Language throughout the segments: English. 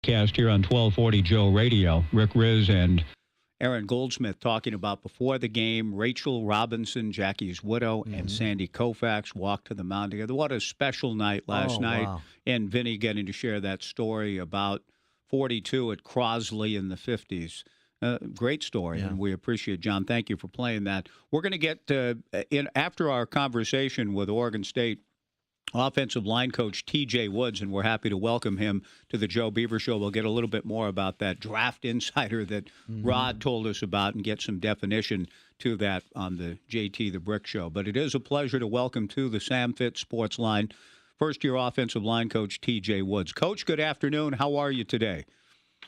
Cast here on 1240 Joe Radio. Rick Riz and Aaron Goldsmith talking about before the game. Rachel Robinson, Jackie's widow, and Sandy Koufax walked to the mound together. What a special night last night. Wow. And Vinny getting to share that story about 42 at Crosley in the 50s. Great story, and we appreciate John. Thank you for playing that. We're going to get in after our conversation with Oregon State offensive line coach T.J. Woods, and we're happy to welcome him to the Joe Beaver Show. We'll get a little bit more about that draft insider that Rod told us about and get some definition to that on the JT the Brick Show. But it is a pleasure to welcome to the Sam Fitz Sports Line first-year offensive line coach T.J. Woods. Coach, good afternoon. How are you today?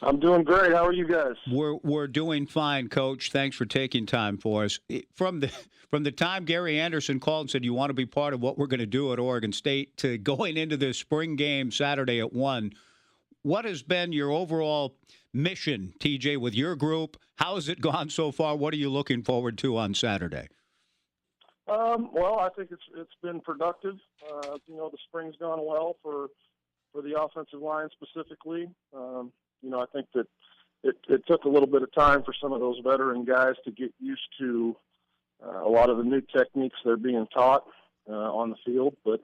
I'm doing great. How are you guys? We're doing fine, Coach. Thanks for taking time for us. From the time Gary Anderson called and said you want to be part of what we're going to do at Oregon State to going into the spring game Saturday at 1, what has been your overall mission, TJ, with your group? How has it gone so far? What are you looking forward to on Saturday? Well, I think it's been productive. The spring's gone well for the offensive line specifically. I think that it took a little bit of time for some of those veteran guys to get used to a lot of the new techniques they're being taught on the field, the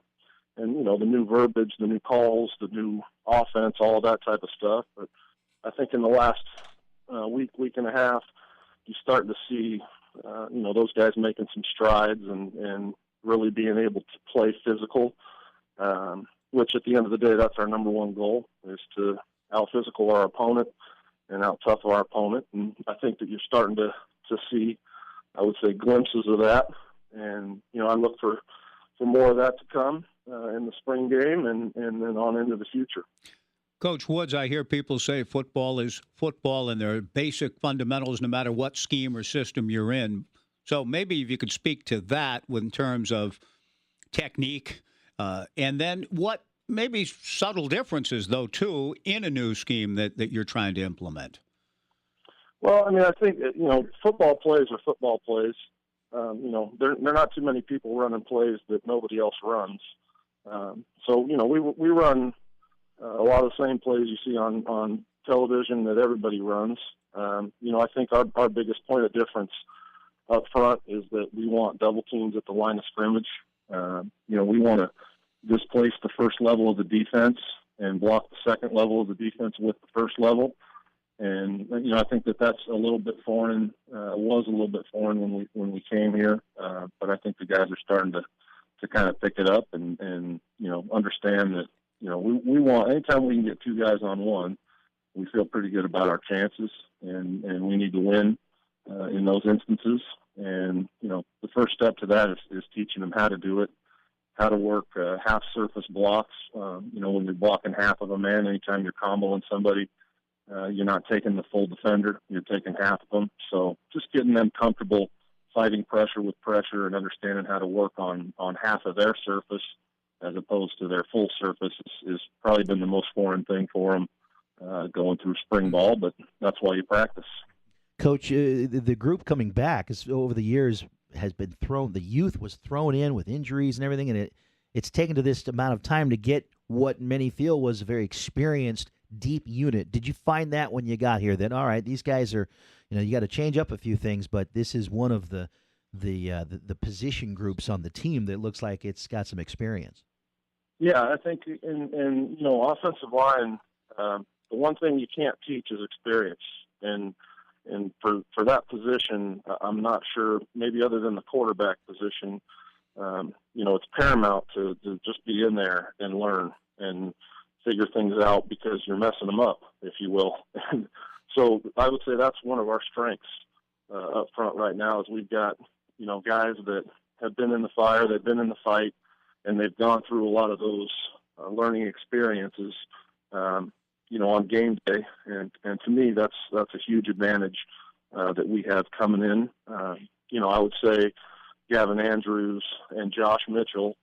new verbiage, the new calls, the new offense, all of that type of stuff. But I think in the last week and a half, you start to see, those guys making some strides and really being able to play physical, which at the end of the day, that's our number one goal, is to out-physical our opponent and out-tough our opponent. And I think that you're starting to see, I would say, glimpses of that. And, I look for more of that to come in the spring game and then on into the future. Coach Woods, I hear people say football is football and there are basic fundamentals no matter what scheme or system you're in. So maybe if you could speak to that in terms of technique and then what maybe subtle differences, though, too, in a new scheme that you're trying to implement. Well, I think, football plays are football plays. There are not too many people running plays that nobody else runs. We run a lot of the same plays you see on television that everybody runs. I think our biggest point of difference up front is that we want double teams at the line of scrimmage. We want to displace the first level of the defense and block the second level of the defense with the first level. And, I think that's a little bit foreign, was a little bit foreign when we came here. But I think the guys are starting to kind of pick it up and understand that, we want, anytime we can get two guys on one, we feel pretty good about our chances and we need to win in those instances. And, the first step to that is teaching them how to do it, how to work half surface blocks. When you're blocking half of a man, anytime you're comboing somebody, you're not taking the full defender, you're taking half of them. So just getting them comfortable fighting pressure with pressure and understanding how to work on half of their surface as opposed to their full surface is probably been the most foreign thing for them going through spring ball, but that's why you practice. Coach, the group coming back is over the years has been thrown. The youth was thrown in with injuries and everything, and it's taken to this amount of time to get what many feel was a very experienced, deep unit. Did you find that when you got here? That all right, these guys are, you got to change up a few things, but this is one of the position groups on the team that looks like it's got some experience. Yeah, I think in offensive line, the one thing you can't teach is experience, and for that position, I'm not sure, maybe other than the quarterback position, it's paramount to just be in there and learn and figure things out because you're messing them up, if you will. And so I would say that's one of our strengths up front right now is we've got, guys that have been in the fire, they've been in the fight, and they've gone through a lot of those learning experiences on game day, and to me, that's a huge advantage that we have coming in. I would say Gavin Andrews and Josh Mitchell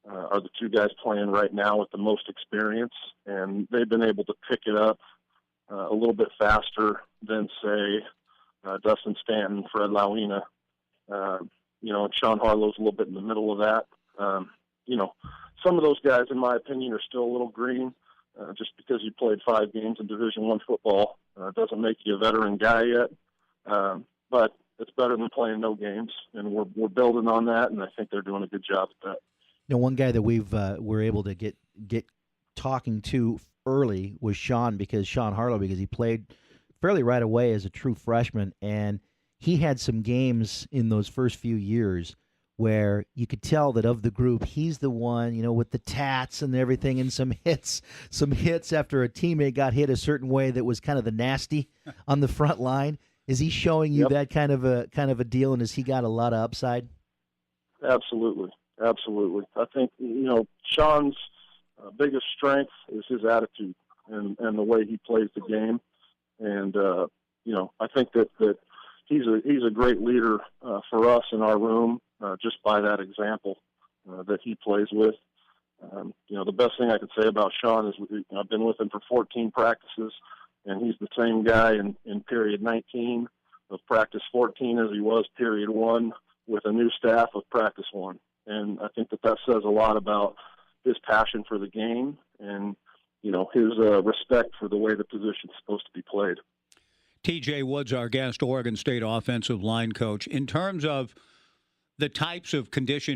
are the two guys playing right now with the most experience, and they've been able to pick it up a little bit faster than, say, Dustin Stanton, Fred Lawina, and Sean Harlow's a little bit in the middle of that. Some of those guys, in my opinion, are still a little green. Just because you played 5 games in Division I football doesn't make you a veteran guy yet. But it's better than playing no games, and we're building on that, and I think they're doing a good job at that. One guy that we're able to get talking to early was Sean Harlow, because he played fairly right away as a true freshman, and he had some games in those first few years where you could tell that of the group, he's the one, with the tats and everything, and some hits after a teammate got hit a certain way that was kind of the nasty on the front line. Is he showing you that kind of a deal, and has he got a lot of upside? Absolutely. I think, Sean's biggest strength is his attitude and the way he plays the game. And, I think that he's a great leader for us in our room, just by that example that he plays with. The best thing I could say about Sean is I've been with him for 14 practices, and he's the same guy in period 19 of practice 14 as he was period 1 with a new staff of practice 1. And I think that says a lot about his passion for the game and, his respect for the way the position is supposed to be played. TJ Woods, our guest, Oregon State offensive line coach. In terms of the types of conditioning